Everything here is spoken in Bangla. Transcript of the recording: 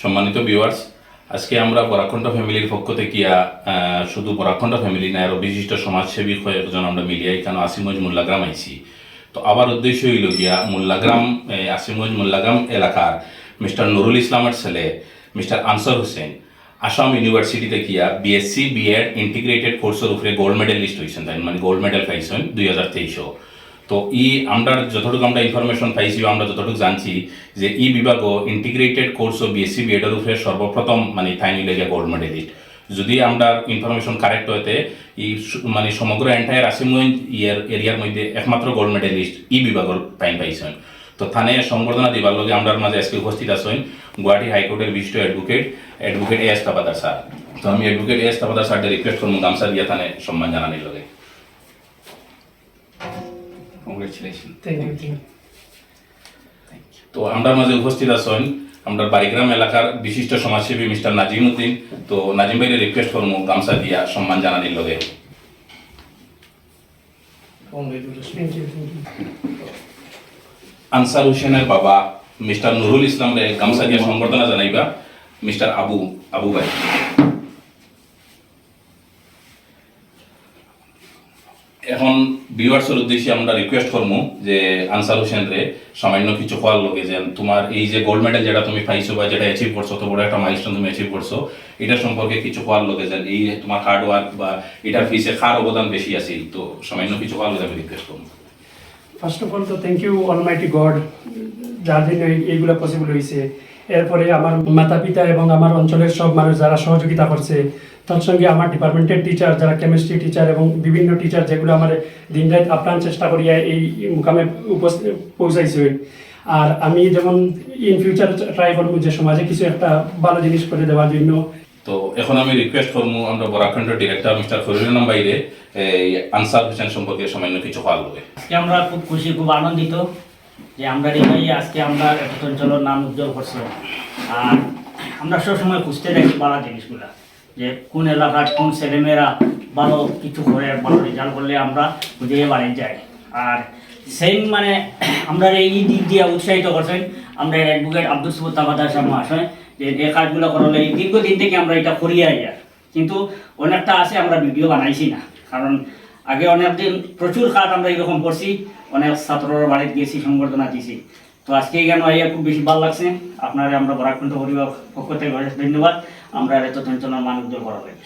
সম্মানিত ভিউয়ার্স, আজকে আমরা বরাকণ্ঠ ফ্যামিলির পক্ষ থেকে শুধু বরাকণ্ঠ ফ্যামিলি না আরও বিশিষ্ট সমাজসেবী কয়েকজন আমরা মিলিয়ে এখানে আসিমগঞ্জ মোল্লাগ্রাম আইছি। তো আবার উদ্দেশ্য হইল গিয়া মোল্লাগ্রাম আসিমগঞ্জ মোল্লাগ্রাম এলাকার মিস্টার নুরুল ইসলামের ছেলে মিস্টার আনছর হোসেন আসাম ইউনিভার্সিটিতে গিয়া বিএসসি বিএড ইন্টিগ্রেটেড কোর্সের উপরে গোল্ড মেডেলিস্ট হয়েছেন, তাই মানে গোল্ড মেডেল পাইছেন 2023। তো আমরা যতটুকু আমরা ইনফরমেশন পাইছি, আমরা যতটুকু জানছি যে বিভাগও ইন্টিগ্রেটেড কোর্স ও বিএসসি বিএডের উপরে সর্বপ্রথম মানে তাই নিলে গিয়া গোল্ড মেডেলিস্ট। যদি আমরা ইনফরমেশন কারেক্ট হইতে মানে সমগ্র এন্টায়ার আসিমগঞ্জ এরিয়ার মধ্যে একমাত্র গোল্ড মেডেলিস্ট বিভাগের টাইম পাইছেন। তো থানে সংবর্ধনা দিবার লগে আমরা মাঝে আজকে উপস্থিত আছেন গুয়াহাটি হাইকোর্টের বিশিষ্ট advocate A S Tapadar sir. তো আমি অ্যাডভোকেট এ এস তাপাদার স্যারকে রিকোয়েস্ট করবো গামছা দিয়া থানে সম্মান জানানির লগে। তো আমরা মাঝে উপস্থিত আছেন আমরা বারিগ্রাম এলাকার বিশিষ্ট সমাজসেবী মিস্টার নাজিম উদ্দিন। তো নাজিম ভাইয়ের রিকোয়েস্ট করবো গামছা দিয়া সম্মান জানানির লগে। আনসার হোসেনের বাবা মিস্টার নুরুল ইসলামের গামছা দিয়া সংবর্ধনা জানাইবা মিস্টার আবু ভাই। এখন ভিউয়ার্সের উদ্দেশ্যে আমরা রিকোয়েস্ট করবো যে আনসার হোসেনরে সামান্য কিছু হওয়ার লোকে যে তোমার এই যে গোল্ড মেডেল যেটা তুমি পাইছো বা যেটা অ্যাচিভ করছো, তো বড় একটা মাইলস্টোন তুমি অ্যাচিভ করছো, এটা সম্পর্কে কিছু হওয়ার লোকে যে এই তোমার হার্ড ওয়ার্ক বা এটার পিছে কার অবদান বেশি আছে, তো সামান্য কিছু হওয়ার লোকে আমি রিকোয়েস্ট করবো। ফার্স্ট অফ অল তো থ্যাংক ইউ অলমাইটি গড, যার জন্য এইগুলো পসিবল হয়েছে। এরপরে আমার মাতা পিতা এবং আমার অঞ্চলের সব মানুষ যারা সহযোগিতা করছে, তার সঙ্গে আমার ডিপার্টমেন্টের টিচার যারা কেমিস্ট্রি টিচার এবং বিভিন্ন টিচার যেগুলো আমার দিনরাত আপ্রাণ চেষ্টা করিয়া এই মুকামে পৌঁছাইছে। আর আমি যেমন ইন ফিউচার ট্রাই করবো যে সমাজে কিছু একটা ভালো জিনিস করে দেওয়ার জন্য। তো এখন আমি রিকোয়েস্ট করবো আমরা বরাকণ্ঠের ডিরেক্টর মিস্টার ফরিদুল বাইরে আনসার হোসেন সম্পর্কে সামান্য কিছু হওয়ার লোকে। আজকে আমরা খুব খুশি, খুব আনন্দিত যে আমরা ভাই আজকে আমরা একটা অঞ্চলের নাম উজ্জ্বল করছি। আর আমরা সবসময় খুঁজতে থাকি ভালো জিনিসগুলা, যে কোন এলাকার কোন ছেলেমেয়েরা ভালো কিছু করে ভালো রেজাল্ট করলে আমরা খুঁজে বাড়িয়ে যাই। আর সেম মানে আমরা এই দিক দিয়ে উৎসাহিত করছেন আমরা অ্যাডভোকেট আব্দুল সুবুর তাবাদার সামনে আসেন যে এই কাজগুলো করলে দীর্ঘদিন থেকে আমরা এটা করিয়ে যাই, কিন্তু অনেকটা আছে আমরা ভিডিও বানাইছি না, কারণ আগে অনেকদিন প্রচুর কাজ আমরা এরকম করছি, অনেক ছাত্ররা বাড়িতে গেছি, সংবর্ধনা দিয়েছি। তো আজকে এখানে আইয়া খুব বেশি ভালো লাগছে। আপনারা আমরা বরাকণ্ঠ পরিবার পক্ষ থেকে ধন্যবাদ। আমরা এত অঞ্চলের মান উজ্জ্বল করা লাগে।